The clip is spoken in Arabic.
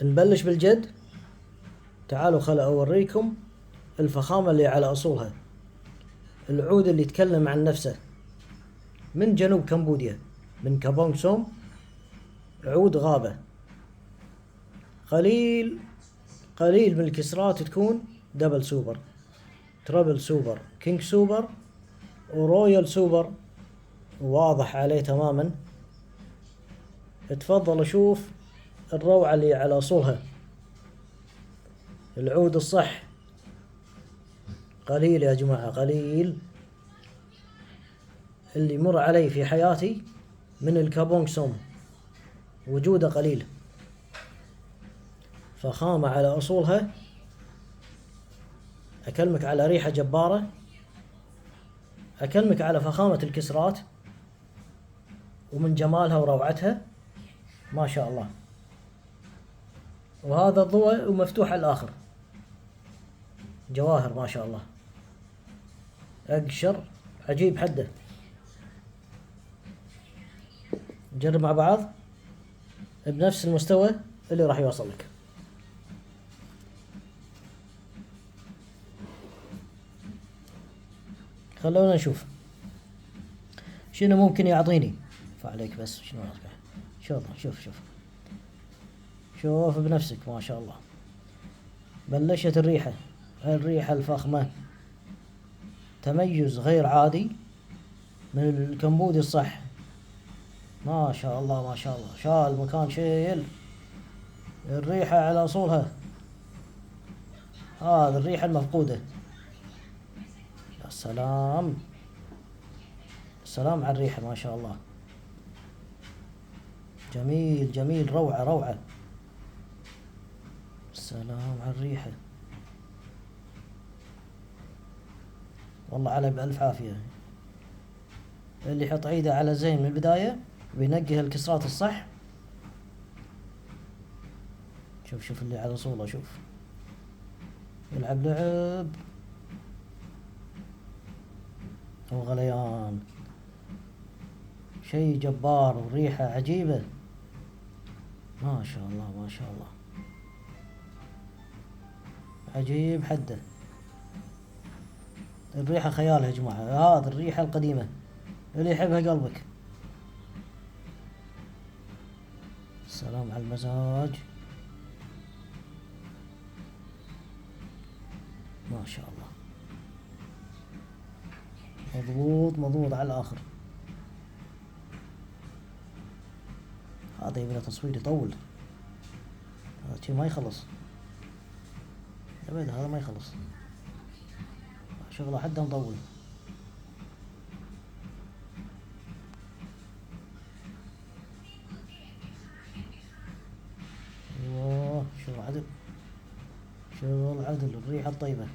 نبلش بالجد. تعالوا خل أوريكم الفخامة اللي على أصولها. العود اللي يتكلم عن نفسه من جنوب كمبوديا، من كابونغ سوم. عود غابة، قليل قليل من الكسرات تكون دبل سوبر، تربل سوبر، كينج سوبر، ورويال سوبر، واضح عليه تماما. تفضل شوف الروعة اللي على أصولها. العود الصح قليل يا جماعة، قليل اللي مر علي في حياتي من الكابونغ سوم، وجوده قليل. فخامة على أصولها. أكلمك على ريحة جبارة، أكلمك على فخامة الكسرات، ومن جمالها وروعتها ما شاء الله. وهذا الضوء ومفتوح على الآخر، جواهر ما شاء الله، أقشر عجيب حده. نجرب مع بعض بنفس المستوى اللي راح يوصل لك. خلونا نشوف شنو ممكن يعطيني. فعليك بس شنو أصبح. شوف بنفسك ما شاء الله. بلشت الريحة الفخمة، تميز غير عادي من الكمبودي الصح. ما شاء الله ما شاء الله، شال مكان شيل. الريحة على أصولها، هذه الريحة المفقودة. يا سلام، السلام على الريحة ما شاء الله. جميل جميل، روعة روعة. السلام على الريحة، والله على بألف عافية. اللي يحط عيده على زين من البداية وينقي الكسرات الصح. شوف اللي على صولة، شوف يلعب لعب وغليان، شيء جبار وريحة عجيبة ما شاء الله ما شاء الله، عجيب حده. الريحة خيال يا جماعة، هذه الريحة القديمة اللي يحبها قلبك. السلام على المزاج ما شاء الله، مضبوط على الآخر. هذا يبغى تصوير يطول، هذا شيء ما يخلص أبدا، هذا ما يخلص شغله حده مطول. ايوه، شغل عدل الريحة الطيبة.